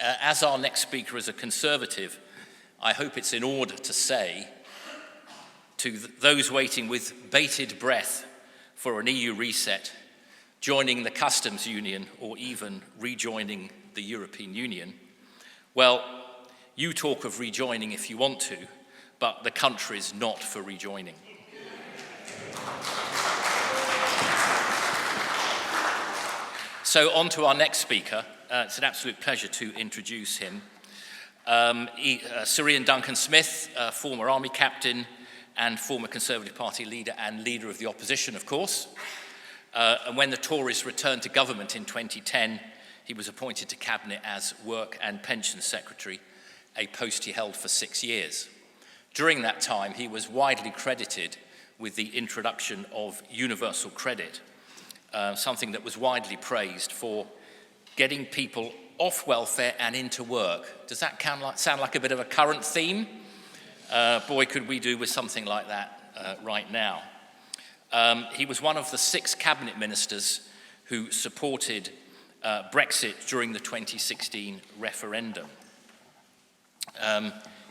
As our next speaker is a Conservative, I hope it's in order to say to those waiting with bated breath for an EU reset, joining the customs union or even rejoining the European Union, well, you talk of rejoining if you want to, but the country's not for rejoining. So on to our next speaker. It's an absolute pleasure to introduce him. Sir Ian Duncan Smith, former army captain and former Conservative Party leader and leader of the opposition, of course. And when the Tories returned to government in 2010, he was appointed to Cabinet as Work and Pensions Secretary, a post he held for 6 years. During that time, he was widely credited with the introduction of universal credit, something that was widely praised for getting people off welfare and into work. Does that sound like a bit of a current theme? Boy, could we do with something like that right now. He was one of the 6 cabinet ministers who supported Brexit during the 2016 referendum.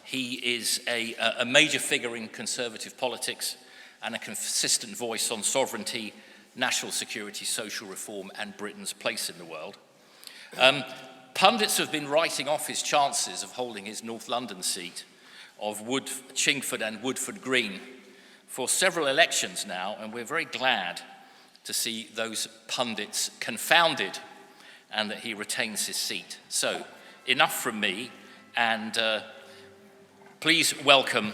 He is a major figure in Conservative politics and a consistent voice on sovereignty, national security, social reform, and Britain's place in the world. Pundits have been writing off his chances of holding his North London seat of Chingford and Woodford Green for several elections now, and we're very glad to see those pundits confounded and that he retains his seat. So, enough from me, and please welcome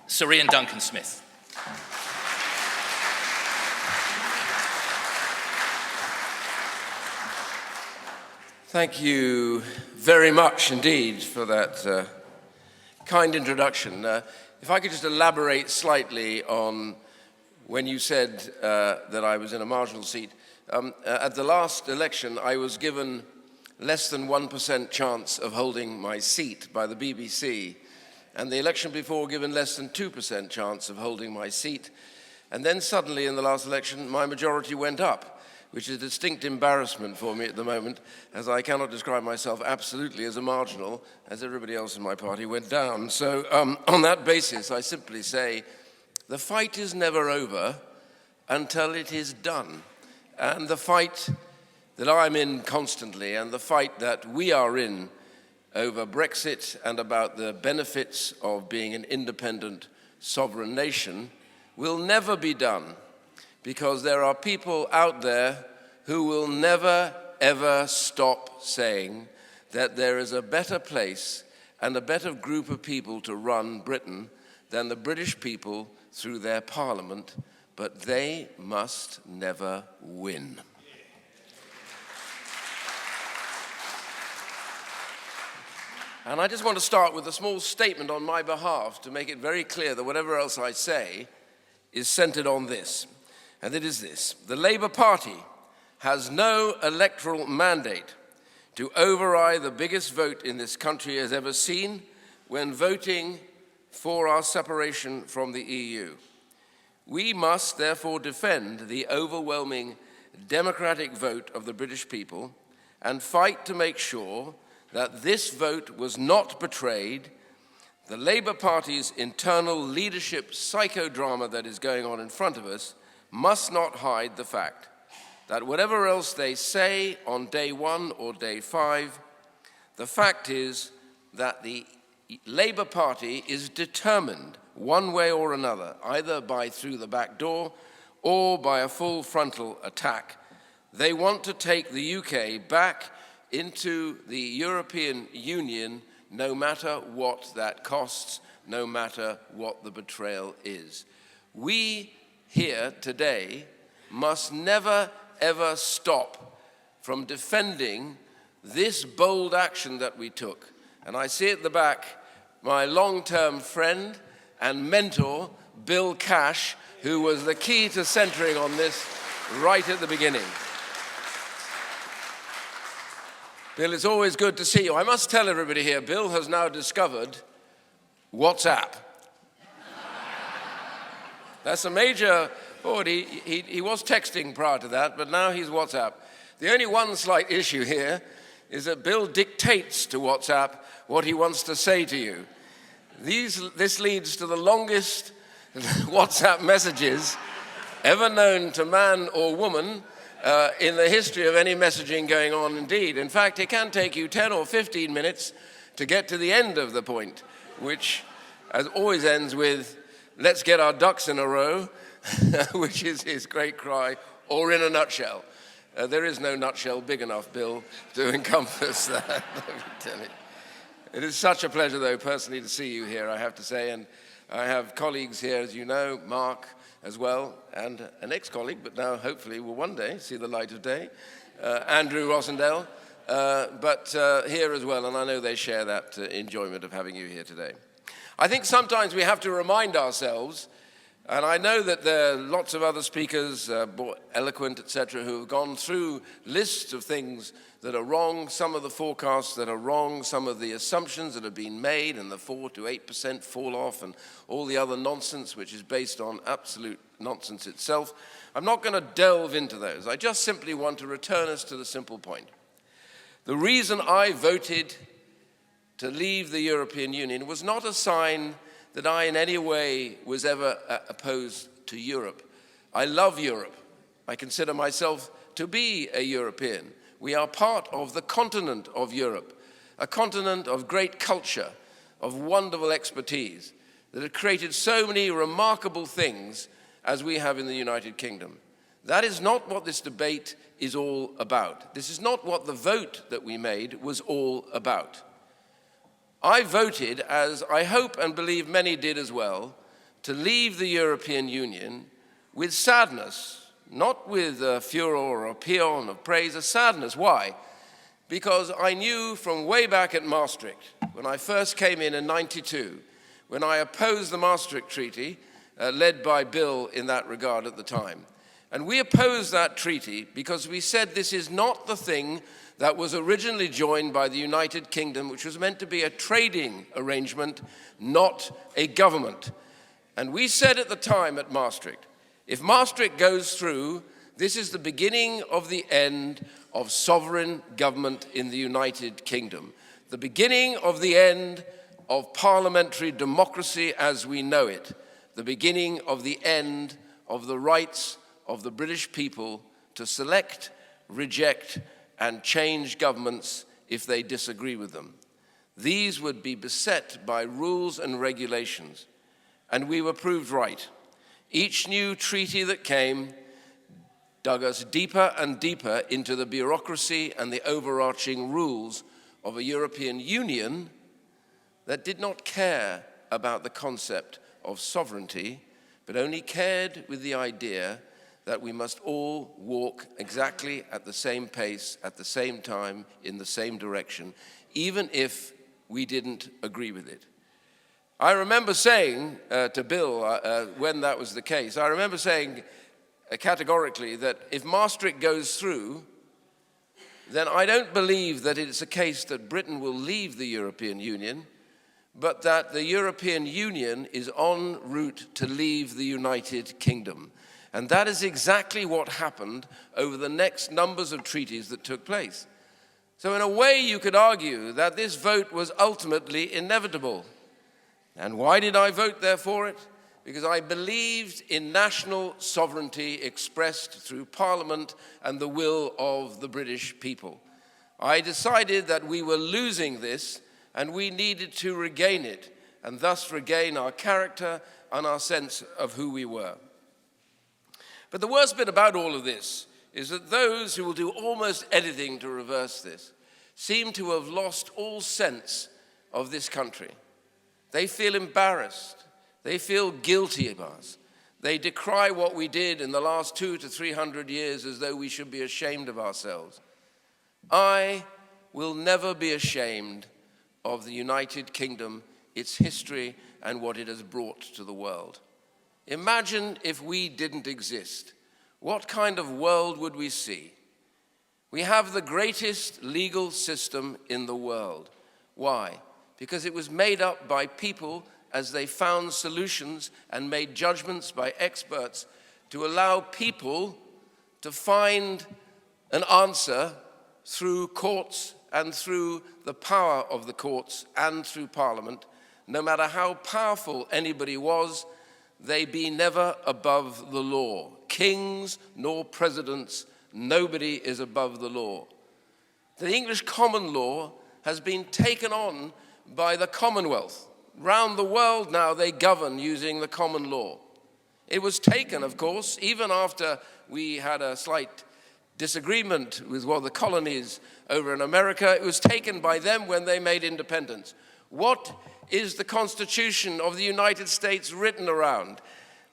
Sir Ian Duncan Smith. Thank you very much indeed for that kind introduction. If I could just elaborate slightly on when you said that I was in a marginal seat. At the last election, I was given less than 1% chance of holding my seat by the BBC, and the election before given less than 2% chance of holding my seat. And then suddenly in the last election, my majority went up, which is a distinct embarrassment for me at the moment, as I cannot describe myself absolutely as a marginal, as everybody else in my party went down. So on that basis, I simply say, the fight is never over until it is done. And the fight that I'm in constantly, and the fight that we are in over Brexit and about the benefits of being an independent, sovereign nation, will never be done, because there are people out there who will never, ever stop saying that there is a better place and a better group of people to run Britain than the British people through their parliament, but they must never win. And I just want to start with a small statement on my behalf to make it very clear that whatever else I say is centered on this. And it is this: the Labour Party has no electoral mandate to override the biggest vote in this country has ever seen when voting for our separation from the EU. We must therefore defend the overwhelming democratic vote of the British people and fight to make sure that this vote was not betrayed. The Labour Party's internal leadership psychodrama that is going on in front of us must not hide the fact that whatever else they say on day 1 or day 5, the fact is that the Labour Party is determined one way or another, either by through the back door or by a full frontal attack. They want to take the UK back into the European Union, no matter what that costs, no matter what the betrayal is. We here today must never, ever stop from defending this bold action that we took. And I see at the back my long-term friend and mentor, Bill Cash, who was the key to centering on this right at the beginning. Bill, it's always good to see you. I must tell everybody here, Bill has now discovered WhatsApp. That's a major forward. He was texting prior to that, but now he's WhatsApp. The only one slight issue here is that Bill dictates to WhatsApp what he wants to say to you. This leads to the longest WhatsApp messages ever known to man or woman in the history of any messaging going on indeed. In fact, it can take you 10 or 15 minutes to get to the end of the point, which as always ends with, "Let's get our ducks in a row," which is his great cry, or in a nutshell. There is no nutshell big enough, Bill, to encompass that, let me tell you. It is such a pleasure, though, personally, to see you here, I have to say, and I have colleagues here, as you know, Mark as well, and an ex-colleague, but now hopefully will one day see the light of day, Andrew Rossendale, but here as well, and I know they share that enjoyment of having you here today. I think sometimes we have to remind ourselves, and I know that there are lots of other speakers, more eloquent, etc., who have gone through lists of things that are wrong, some of the forecasts that are wrong, some of the assumptions that have been made, and the 4 to 8% fall off, and all the other nonsense, which is based on absolute nonsense itself. I'm not going to delve into those. I just simply want to return us to the simple point. The reason I voted to leave the European Union was not a sign that I in any way was ever opposed to Europe. I love Europe. I consider myself to be a European. We are part of the continent of Europe, a continent of great culture, of wonderful expertise, that have created so many remarkable things as we have in the United Kingdom. That is not what this debate is all about. This is not what the vote that we made was all about. I voted, as I hope and believe many did as well, to leave the European Union with sadness, not with a furor or a paean of praise, a sadness. Why? Because I knew from way back at Maastricht, when I first came in 92, when I opposed the Maastricht Treaty, led by Bill in that regard at the time. And we opposed that treaty because we said this is not the thing that was originally joined by the United Kingdom, which was meant to be a trading arrangement, not a government. And we said at the time at Maastricht, if Maastricht goes through, this is the beginning of the end of sovereign government in the United Kingdom, the beginning of the end of parliamentary democracy as we know it, the beginning of the end of the rights of the British people to select, reject, and change governments if they disagree with them. These would be beset by rules and regulations, and we were proved right. Each new treaty that came dug us deeper and deeper into the bureaucracy and the overarching rules of a European Union that did not care about the concept of sovereignty, but only cared with the idea that we must all walk exactly at the same pace, at the same time, in the same direction, even if we didn't agree with it. I remember saying to Bill, when that was the case, I remember saying categorically that if Maastricht goes through, then I don't believe that it's a case that Britain will leave the European Union, but that the European Union is en route to leave the United Kingdom. And that is exactly what happened over the next numbers of treaties that took place. So in a way, you could argue that this vote was ultimately inevitable. And why did I vote there for it? Because I believed in national sovereignty expressed through Parliament and the will of the British people. I decided that we were losing this and we needed to regain it, and thus regain our character and our sense of who we were. But the worst bit about all of this is that those who will do almost anything to reverse this seem to have lost all sense of this country. They feel embarrassed. They feel guilty of us. They decry what we did in the last 200 to 300 years as though we should be ashamed of ourselves. I will never be ashamed of the United Kingdom, its history, and what it has brought to the world. Imagine if we didn't exist. What kind of world would we see? We have the greatest legal system in the world. Why? Because it was made up by people as they found solutions and made judgments by experts to allow people to find an answer through courts and through the power of the courts and through Parliament, no matter how powerful anybody was, they be never above the law. Kings nor presidents, nobody is above the law. The English common law has been taken on by the Commonwealth. Round the world now they govern using the common law. It was taken, of course, even after we had a slight disagreement with one of the colonies over in America, it was taken by them when they made independence. What is the Constitution of the United States written around?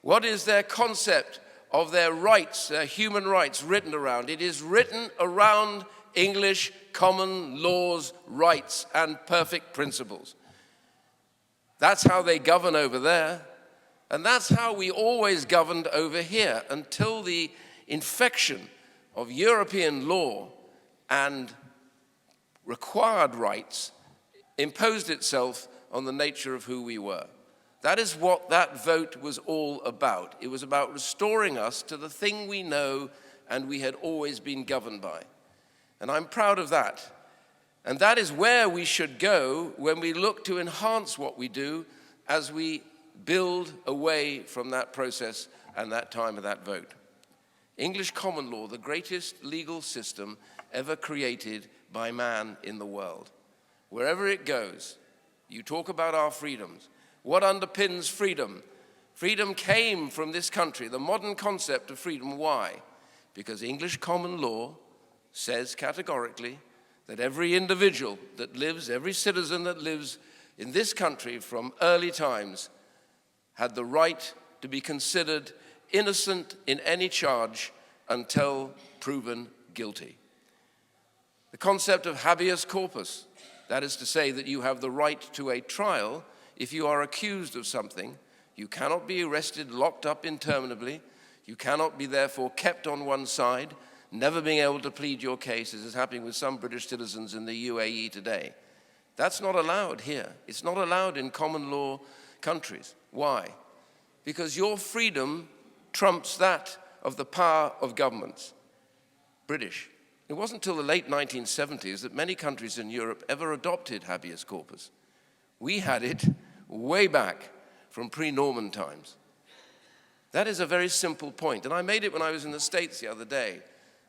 What is their concept of their rights, their human rights written around? It is written around English common laws, rights, and perfect principles. That's how they govern over there, and that's how we always governed over here until the infection of European law and required rights imposed itself on the nature of who we were. That is what that vote was all about. It was about restoring us to the thing we know and we had always been governed by. And I'm proud of that. And that is where we should go when we look to enhance what we do as we build away from that process and that time of that vote. English common law, the greatest legal system ever created by man in the world. Wherever it goes, you talk about our freedoms. What underpins freedom? Freedom came from this country, the modern concept of freedom. Why? Because English common law says categorically that every individual that lives, every citizen that lives in this country from early times had the right to be considered innocent in any charge until proven guilty. The concept of habeas corpus, that is to say that you have the right to a trial if you are accused of something. You cannot be arrested, locked up interminably. You cannot be therefore kept on one side, never being able to plead your case, as is happening with some British citizens in the UAE today. That's not allowed here. It's not allowed in common law countries. Why? Because your freedom trumps that of the power of governments. British. It wasn't until the late 1970s that many countries in Europe ever adopted habeas corpus. We had it way back from pre-Norman times. That is a very simple point, and I made it when I was in the States the other day.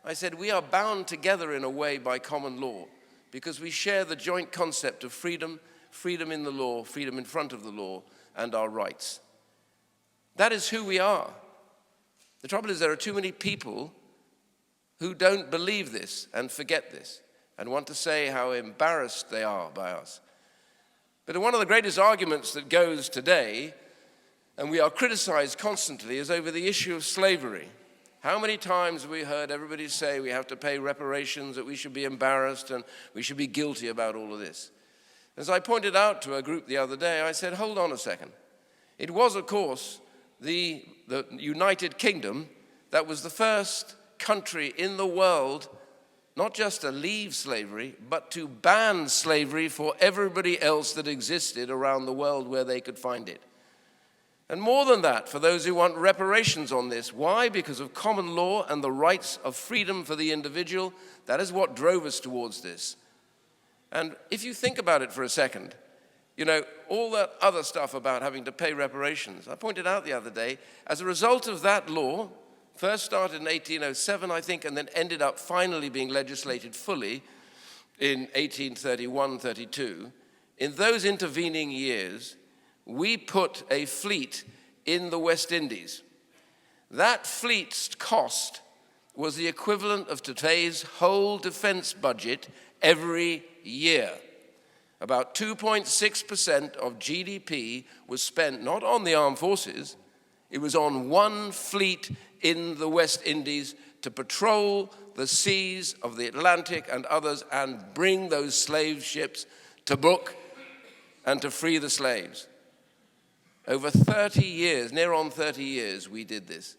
I said, we are bound together in a way by common law because we share the joint concept of freedom, freedom in the law, freedom in front of the law, and our rights. That is who we are. The trouble is there are too many people who don't believe this and forget this and want to say how embarrassed they are by us. But one of the greatest arguments that goes today, and we are criticized constantly, is over the issue of slavery. How many times have we heard everybody say we have to pay reparations, that we should be embarrassed and we should be guilty about all of this? As I pointed out to a group the other day, I said, hold on a second. It was, of course, the United Kingdom that was the first country in the world not just to leave slavery, but to ban slavery for everybody else that existed around the world where they could find it. And more than that, for those who want reparations on this, why? Because of common law and the rights of freedom for the individual. That is what drove us towards this. And if you think about it for a second, you know, all that other stuff about having to pay reparations, I pointed out the other day, as a result of that law, first started in 1807, I think, and then ended up finally being legislated fully in 1831-32. In those intervening years, we put a fleet in the West Indies. That fleet's cost was the equivalent of today's whole defense budget every year. About 2.6% of GDP was spent not on the armed forces, it was on one fleet in the West Indies to patrol the seas of the Atlantic and others and bring those slave ships to book and to free the slaves. Over 30 years, near on 30 years, we did this.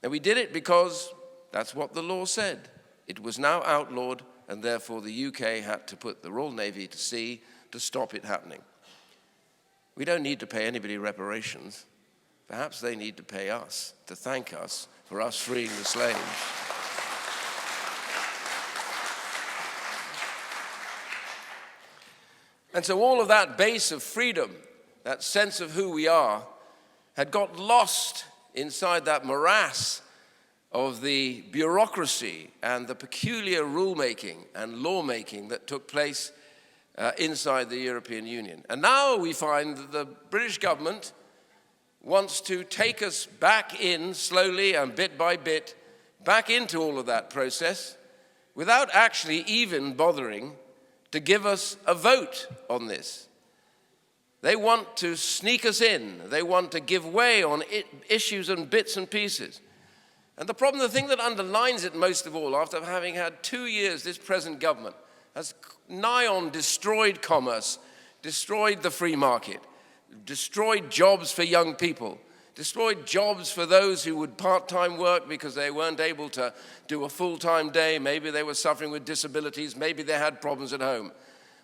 And we did it because that's what the law said. It was now outlawed, and therefore the UK had to put the Royal Navy to sea to stop it happening. We don't need to pay anybody reparations. Perhaps they need to pay us, to thank us for us freeing the slaves. And so all of that base of freedom, that sense of who we are, had got lost inside that morass of the bureaucracy and the peculiar rulemaking and lawmaking that took place inside the European Union. And now we find that the British government wants to take us back in slowly and bit by bit, back into all of that process, without actually even bothering to give us a vote on this. They want to sneak us in. They want to give way on issues and bits and pieces. And the problem, the thing that underlines it most of all, after having had 2 years, this present government has nigh on destroyed commerce, destroyed the free market, destroyed jobs for young people, destroyed jobs for those who would part-time work because they weren't able to do a full-time day. Maybe they were suffering with disabilities. Maybe they had problems at home.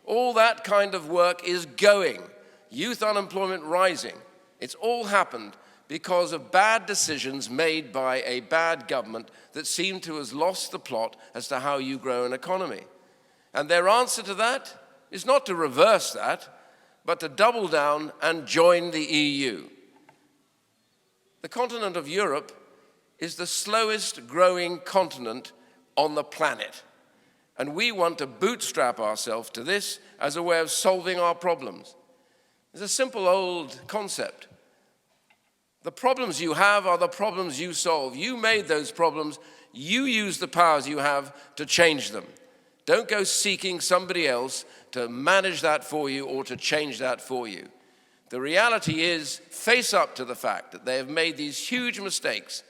All that kind of work is going. Youth unemployment rising. It's all happened because of bad decisions made by a bad government that seemed to have lost the plot as to how you grow an economy. And their answer to that is not to reverse that, but to double down and join the EU. The continent of Europe is the slowest growing continent on the planet. And we want to bootstrap ourselves to this as a way of solving our problems. It's a simple old concept. The problems you have are the problems you solve. You made those problems. You use the powers you have to change them. Don't go seeking somebody else to manage that for you or to change that for you. The reality is, face up to the fact that they have made these huge mistakes.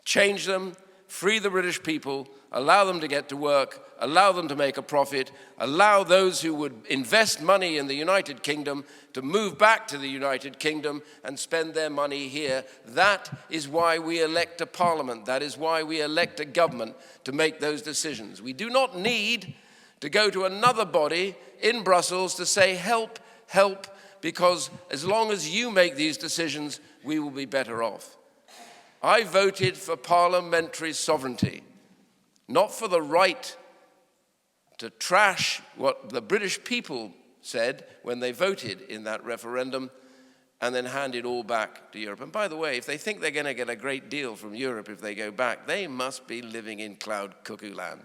Change them, free the British people, allow them to get to work, allow them to make a profit, allow those who would invest money in the United Kingdom to move back to the United Kingdom and spend their money here. That is why we elect a parliament. That is why we elect a government to make those decisions. We do not need to go to another body in Brussels to say, help, help, because as long as you make these decisions, we will be better off. I voted for parliamentary sovereignty, not for the right to trash what the British people said when they voted in that referendum and then hand it all back to Europe. And by the way, if they think they're going to get a great deal from Europe if they go back, they must be living in cloud cuckoo land.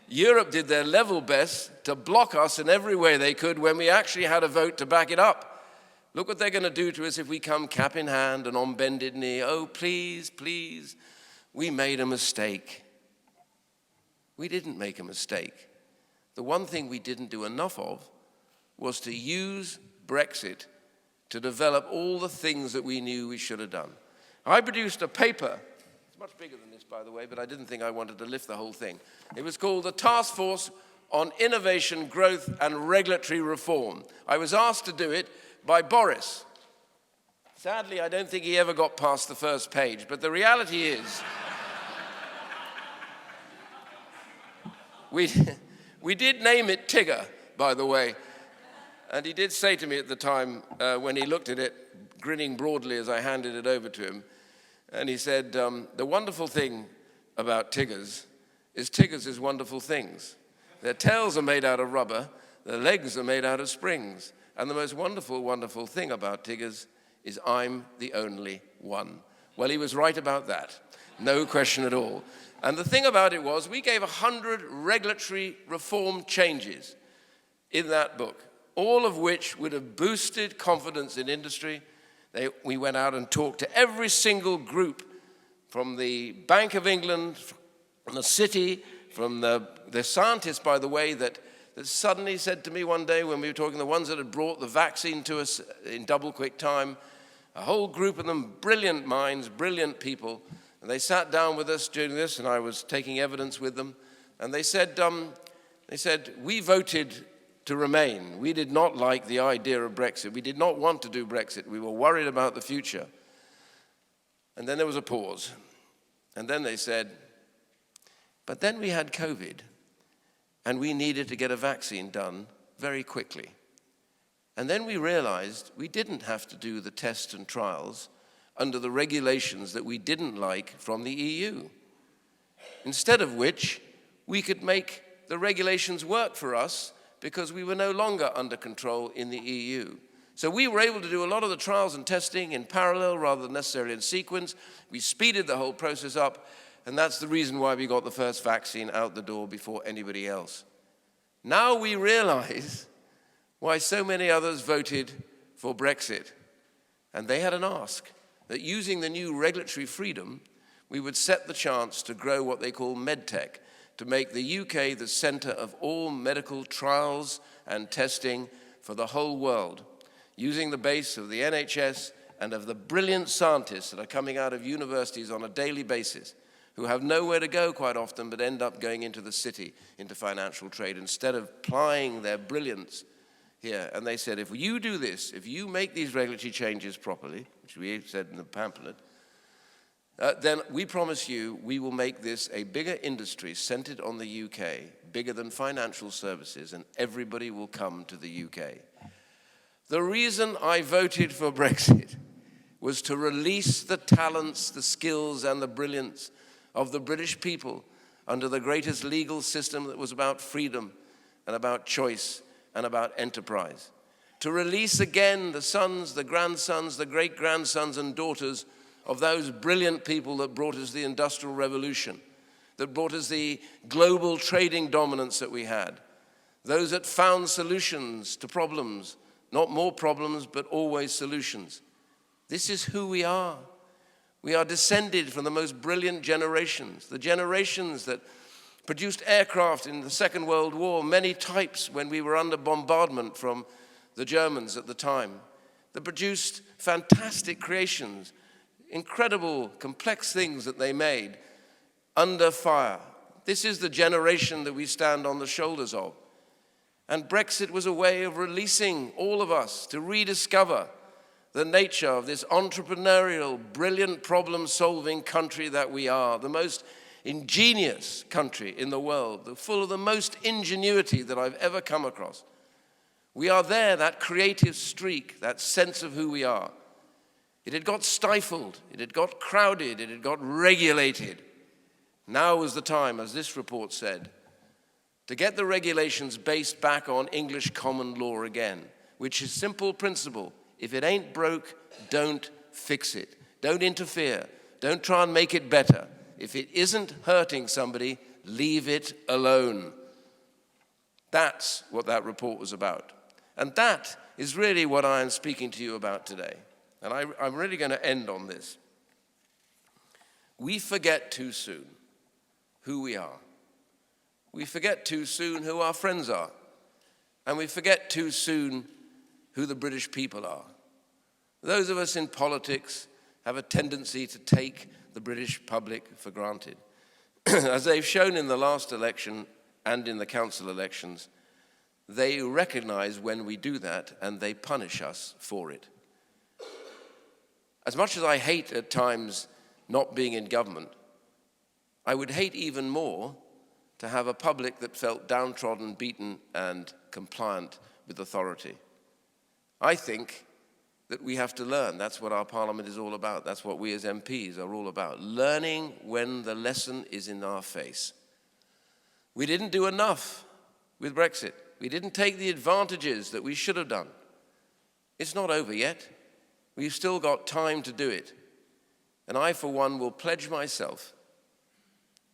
Europe did their level best to block us in every way they could when we actually had a vote to back it up. Look what they're going to do to us if we come cap in hand and on bended knee. Oh, please, please, we made a mistake. We didn't make a mistake. The one thing we didn't do enough of was to use Brexit to develop all the things that we knew we should have done. I produced a paper. It's much bigger than this, by the way, but I didn't think I wanted to lift the whole thing. It was called the Task Force on Innovation, Growth and Regulatory Reform. I was asked to do it by Boris. Sadly, I don't think he ever got past the first page, but the reality is we did name it Tigger, by the way, and he did say to me at the time when he looked at it, grinning broadly as I handed it over to him, and he said, the wonderful thing about Tiggers is wonderful things. Their tails are made out of rubber, their legs are made out of springs, and the most wonderful, wonderful thing about Tiggers is I'm the only one. Well, he was right about that, no question at all. And the thing about it was, we gave 100 regulatory reform changes in that book, all of which would have boosted confidence in industry. We went out and talked to every single group, from the Bank of England, from the city, from the scientists, by the way, that suddenly said to me one day when we were talking, the ones that had brought the vaccine to us in double quick time, a whole group of them, brilliant minds, brilliant people, and they sat down with us during this, and I was taking evidence with them, and they said, we voted to remain. We did not like the idea of Brexit. We did not want to do Brexit. We were worried about the future. And then there was a pause. And then they said, but then we had COVID, and we needed to get a vaccine done very quickly. And then we realized we didn't have to do the tests and trials under the regulations that we didn't like from the EU. Instead of which, we could make the regulations work for us because we were no longer under control in the EU. So we were able to do a lot of the trials and testing in parallel rather than necessarily in sequence. We speeded the whole process up, and that's the reason why we got the first vaccine out the door before anybody else. Now we realize why so many others voted for Brexit. And they had an ask that using the new regulatory freedom, we would set the chance to grow what they call medtech, to make the UK the center of all medical trials and testing for the whole world, using the base of the NHS and of the brilliant scientists that are coming out of universities on a daily basis, who have nowhere to go quite often but end up going into the city, into financial trade, instead of plying their brilliance here. And they said, if you do this, if you make these regulatory changes properly, which we said in the pamphlet, then we promise you we will make this a bigger industry centered on the UK, bigger than financial services, and everybody will come to the UK. The reason I voted for Brexit was to release the talents, the skills, and the brilliance of the British people under the greatest legal system that was about freedom and about choice and about enterprise. To release again the sons, the grandsons, the great-grandsons and daughters of those brilliant people that brought us the Industrial Revolution, that brought us the global trading dominance that we had, those that found solutions to problems, not more problems, but always solutions. This is who we are. We are descended from the most brilliant generations, the generations that produced aircraft in the Second World War, many types when we were under bombardment from the Germans at the time, that produced fantastic creations, incredible, complex things that they made under fire. This is the generation that we stand on the shoulders of. And Brexit was a way of releasing all of us to rediscover the nature of this entrepreneurial, brilliant, problem-solving country that we are, the most ingenious country in the world, full of the most ingenuity that I've ever come across. We are there, that creative streak, that sense of who we are. It had got stifled, it had got crowded, it had got regulated. Now was the time, as this report said, to get the regulations based back on English common law again, which is simple principle. If it ain't broke, don't fix it. Don't interfere. Don't try and make it better. If it isn't hurting somebody, leave it alone. That's what that report was about. And that is really what I am speaking to you about today. And I'm really going to end on this. We forget too soon who we are. We forget too soon who our friends are. And we forget too soon who the British people are. Those of us in politics have a tendency to take the British public for granted. As they've shown in the last election and in the council elections, they recognize when we do that and they punish us for it. As much as I hate at times not being in government, I would hate even more to have a public that felt downtrodden, beaten, and compliant with authority. I think that we have to learn. That's what our parliament is all about. That's what we as MPs are all about. Learning when the lesson is in our face. We didn't do enough with Brexit. We didn't take the advantages that we should have done. It's not over yet. We've still got time to do it. And I, for one, will pledge myself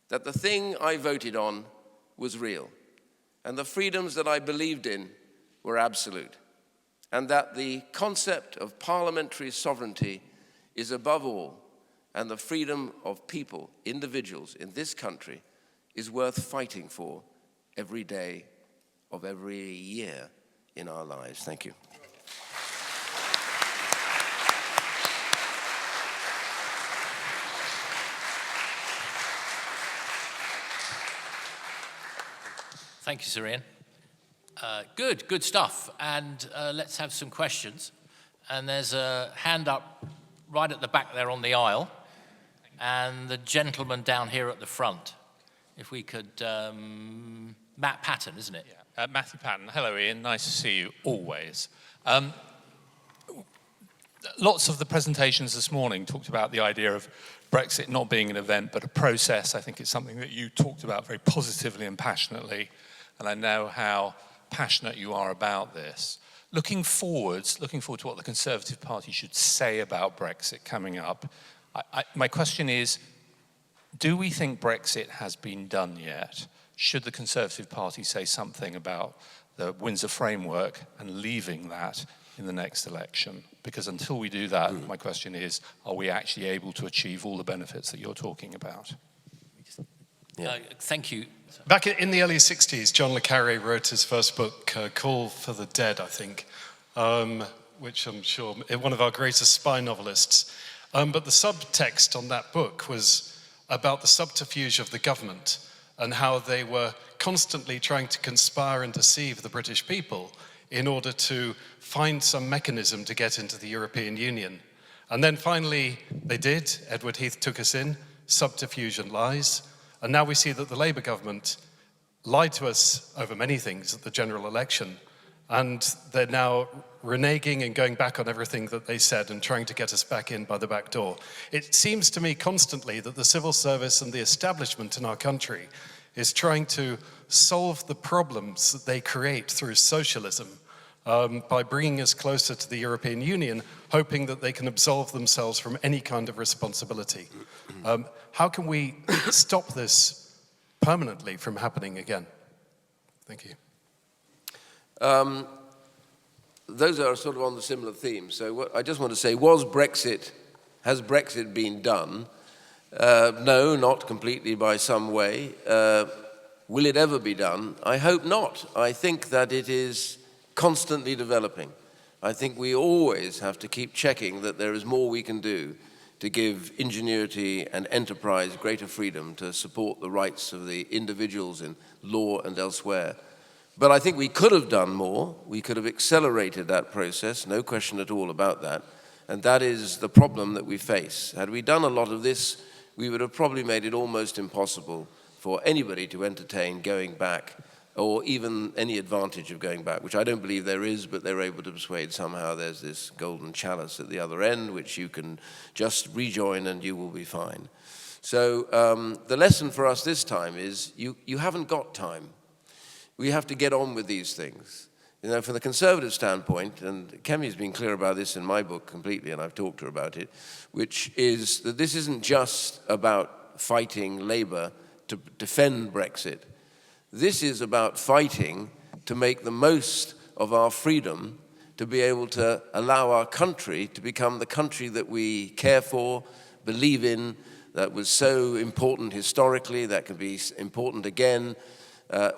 that the thing I voted on was real, and the freedoms that I believed in were absolute, and that the concept of parliamentary sovereignty is above all, and the freedom of people, individuals in this country, is worth fighting for every day of every year in our lives. Thank you. Thank you, Sir Ian. Good stuff. And let's have some questions. And there's a hand up right at the back there on the aisle, and the gentleman down here at the front. If we could, Matt Patton, isn't it? Yeah. Matthew Patton. Hello, Ian. Nice to see you, always. Lots of the presentations this morning talked about the idea of Brexit not being an event, but a process. I think it's something that you talked about very positively and passionately. And I know how passionate you are about this. Looking forward to what the Conservative Party should say about Brexit coming up, my question is, do we think Brexit has been done yet? Should the Conservative Party say something about the Windsor framework and leaving that in the next election? Because until we do that, my question is, are we actually able to achieve all the benefits that you're talking about? Thank you. Back in the early 60s, John le Carré wrote his first book, Call for the Dead, I think, which I'm sure one of our greatest spy novelists. But the subtext on that book was about the subterfuge of the government and how they were constantly trying to conspire and deceive the British people in order to find some mechanism to get into the European Union. And then finally they did. Edward Heath took us in, subterfuge and lies. And now we see that the Labour government lied to us over many things at the general election. And they're now reneging and going back on everything that they said and trying to get us back in by the back door. It seems to me constantly that the civil service and the establishment in our country is trying to solve the problems that they create through socialism by bringing us closer to the European Union, hoping that they can absolve themselves from any kind of responsibility. How can we stop this permanently from happening again? Thank you. Those are sort of on the similar theme. So what I just want to say, has Brexit been done? No, not completely by some way. Will it ever be done? I hope not. I think that it is constantly developing. I think we always have to keep checking that there is more we can do to give ingenuity and enterprise greater freedom to support the rights of the individuals in law and elsewhere. But I think we could have done more. We could have accelerated that process, no question at all about that. And that is the problem that we face. Had we done a lot of this, we would have probably made it almost impossible for anybody to entertain going back, or even any advantage of going back, which I don't believe there is, but they're able to persuade somehow there's this golden chalice at the other end, which you can just rejoin and you will be fine. So the lesson for us this time is you haven't got time. We have to get on with these things. You know, from the Conservative standpoint, and Kemi's been clear about this in my book completely, and I've talked to her about it, which is that this isn't just about fighting Labour to defend Brexit. This is about fighting to make the most of our freedom, to be able to allow our country to become the country that we care for, believe in, that was so important historically, that can be important again.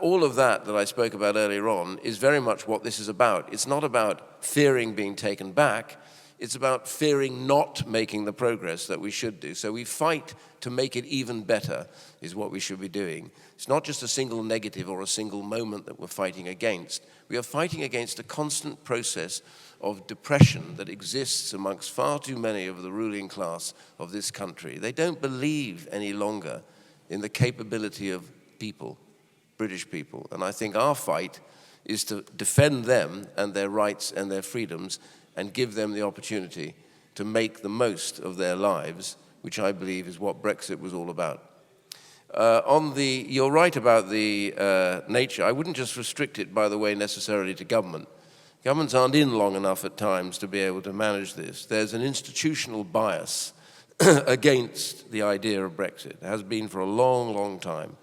All of that I spoke about earlier on is very much what this is about. It's not about fearing being taken back. It's about fearing not making the progress that we should do. So we fight to make it even better is what we should be doing. It's not just a single negative or a single moment that we're fighting against. We are fighting against a constant process of depression that exists amongst far too many of the ruling class of this country. They don't believe any longer in the capability of people, British people. And I think our fight is to defend them and their rights and their freedoms and give them the opportunity to make the most of their lives, which I believe is what Brexit was all about. You're right about the nature. I wouldn't just restrict it, by the way, necessarily to government. Governments aren't in long enough at times to be able to manage this. There's an institutional bias against the idea of Brexit. It has been for a long, long time.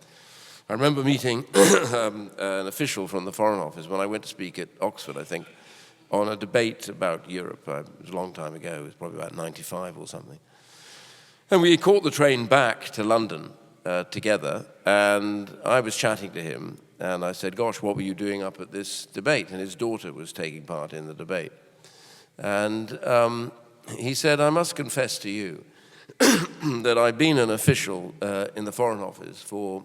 I remember meeting an official from the Foreign Office when I went to speak at Oxford, I think, on a debate about Europe. It was a long time ago. It was probably about 95 or something. And we caught the train back to London together, and I was chatting to him, and I said, gosh, what were you doing up at this debate? And his daughter was taking part in the debate. And he said, I must confess to you that I've been an official in the Foreign Office for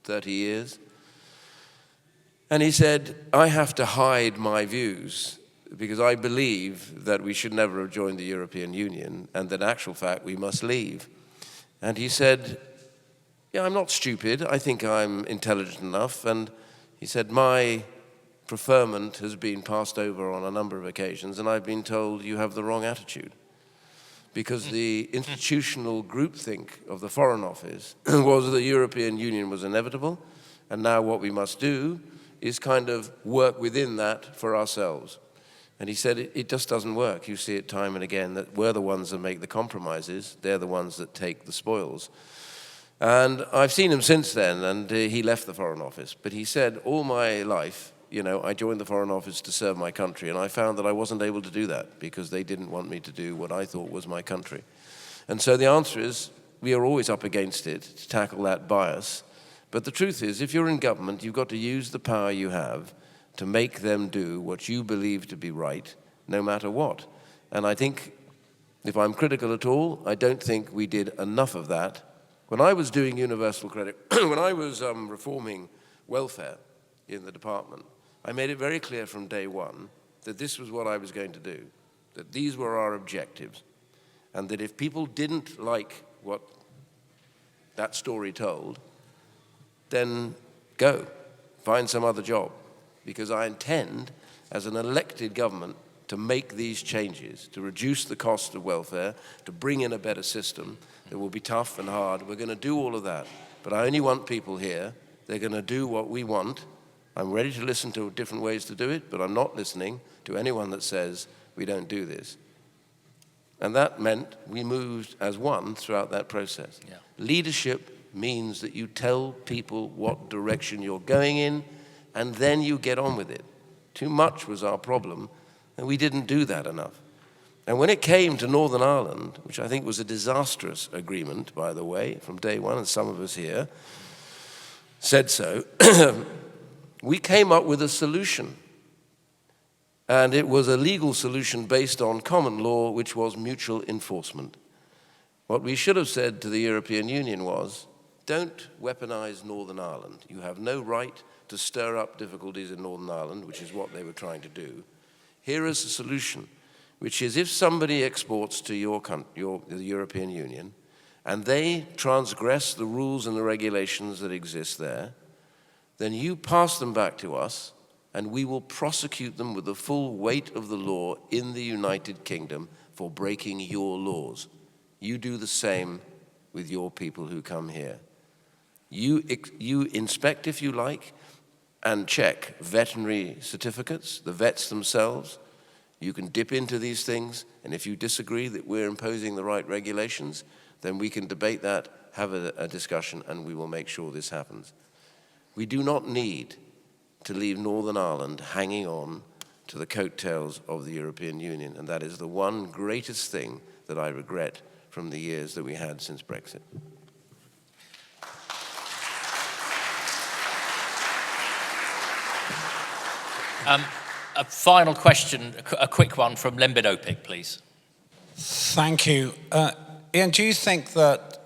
30 years. And he said, I have to hide my views because I believe that we should never have joined the European Union and that in actual fact we must leave. And he said, yeah, I'm not stupid. I think I'm intelligent enough. And he said, my preferment has been passed over on a number of occasions and I've been told you have the wrong attitude. Because the institutional groupthink of the Foreign Office was the European Union was inevitable, and now what we must do is kind of work within that for ourselves. And he said, it just doesn't work. You see it time and again, that we're the ones that make the compromises. They're the ones that take the spoils. And I've seen him since then, and he left the Foreign Office. But he said, all my life, you know, I joined the Foreign Office to serve my country, and I found that I wasn't able to do that because they didn't want me to do what I thought was my country. And so the answer is, we are always up against it to tackle that bias. But the truth is, if you're in government, you've got to use the power you have to make them do what you believe to be right, no matter what. And I think, if I'm critical at all, I don't think we did enough of that. When I was doing universal credit, when I was reforming welfare in the department, I made it very clear from day one that this was what I was going to do, that these were our objectives, and that if people didn't like what that story told, then go, find some other job. Because I intend, as an elected government, to make these changes, to reduce the cost of welfare, to bring in a better system that will be tough and hard. We're going to do all of that. But I only want people here. They're going to do what we want. I'm ready to listen to different ways to do it, but I'm not listening to anyone that says we don't do this. And that meant we moved as one throughout that process. Yeah. Leadership means that you tell people what direction you're going in, and then you get on with it. Too much was our problem, and we didn't do that enough. And when it came to Northern Ireland, which I think was a disastrous agreement, by the way, from day one, and some of us here said so, we came up with a solution. And it was a legal solution based on common law, which was mutual enforcement. What we should have said to the European Union was, don't weaponize Northern Ireland. You have no right to stir up difficulties in Northern Ireland, which is what they were trying to do. Here is a solution, which is if somebody exports to the European Union and they transgress the rules and the regulations that exist there, then you pass them back to us and we will prosecute them with the full weight of the law in the United Kingdom for breaking your laws. You do the same with your people who come here. You inspect, if you like, and check veterinary certificates, the vets themselves. You can dip into these things, and if you disagree that we're imposing the right regulations, then we can debate that, have a discussion, and we will make sure this happens. We do not need to leave Northern Ireland hanging on to the coattails of the European Union, and that is the one greatest thing that I regret from the years that we had since Brexit. A final question, a quick one from Lembit Opik, please. Thank you. Ian, do you think that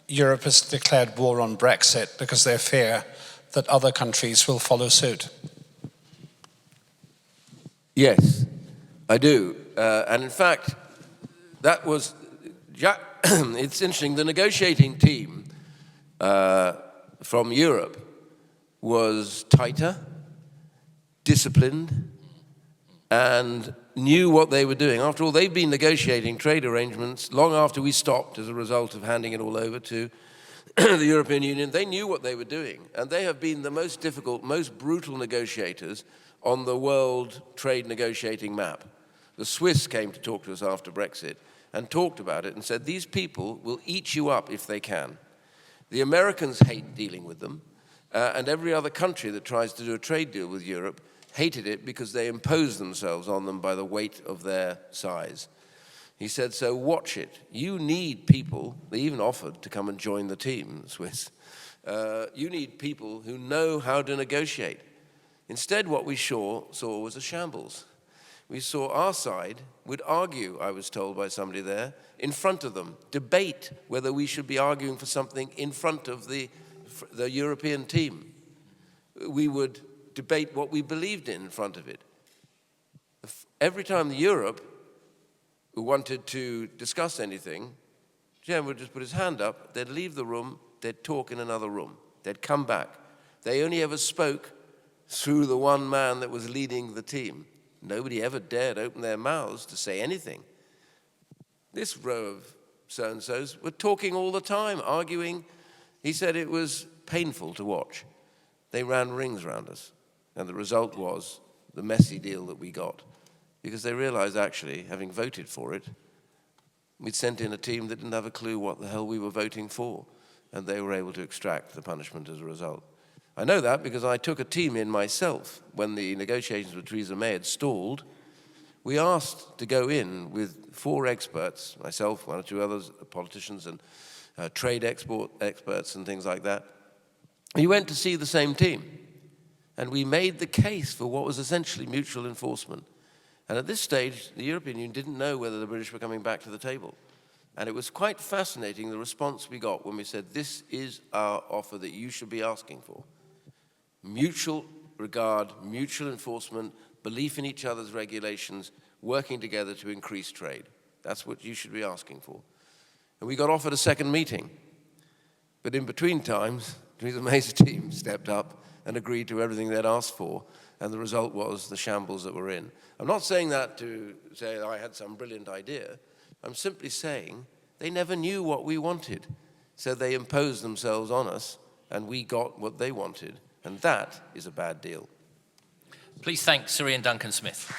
Europe has declared war on Brexit because they fear that other countries will follow suit? Yes, I do. And in fact, that was, it's interesting, the negotiating team from Europe was tighter, disciplined, and knew what they were doing. After all, they've been negotiating trade arrangements long after we stopped as a result of handing it all over to the European Union. They knew what they were doing, and they have been the most difficult, most brutal negotiators on the world trade negotiating map. The Swiss came to talk to us after Brexit and talked about it and said, these people will eat you up if they can. The Americans hate dealing with them, and every other country that tries to do a trade deal with Europe hated it because they imposed themselves on them by the weight of their size. He said, so watch it. You need people, they even offered to come and join the team, the Swiss. You need people who know how to negotiate. Instead, what we saw was a shambles. We saw our side would argue, I was told by somebody there, in front of them, debate whether we should be arguing for something in front of the European team. We would debate what we believed in front of it. Every time Europe wanted to discuss anything, Jim would just put his hand up, they'd leave the room, they'd talk in another room, they'd come back. They only ever spoke through the one man that was leading the team. Nobody ever dared open their mouths to say anything. This row of so-and-sos were talking all the time, arguing. He said it was painful to watch. They ran rings around us. And the result was the messy deal that we got. Because they realized, actually, having voted for it, we'd sent in a team that didn't have a clue what the hell we were voting for. And they were able to extract the punishment as a result. I know that because I took a team in myself when the negotiations with Theresa May had stalled. We asked to go in with 4 experts, myself, 1 or 2 others, politicians and trade export experts and things like that. We went to see the same team, and we made the case for what was essentially mutual enforcement. And at this stage, the European Union didn't know whether the British were coming back to the table. And it was quite fascinating, the response we got when we said, this is our offer that you should be asking for. Mutual regard, mutual enforcement, belief in each other's regulations, working together to increase trade. That's what you should be asking for. And we got offered a second meeting. But in between times, Theresa May's team stepped up and agreed to everything they'd asked for, and the result was the shambles that we're in. I'm not saying that to say I had some brilliant idea. I'm simply saying they never knew what we wanted. So they imposed themselves on us, and we got what they wanted. And that is a bad deal. Please thank Sir Ian Duncan Smith.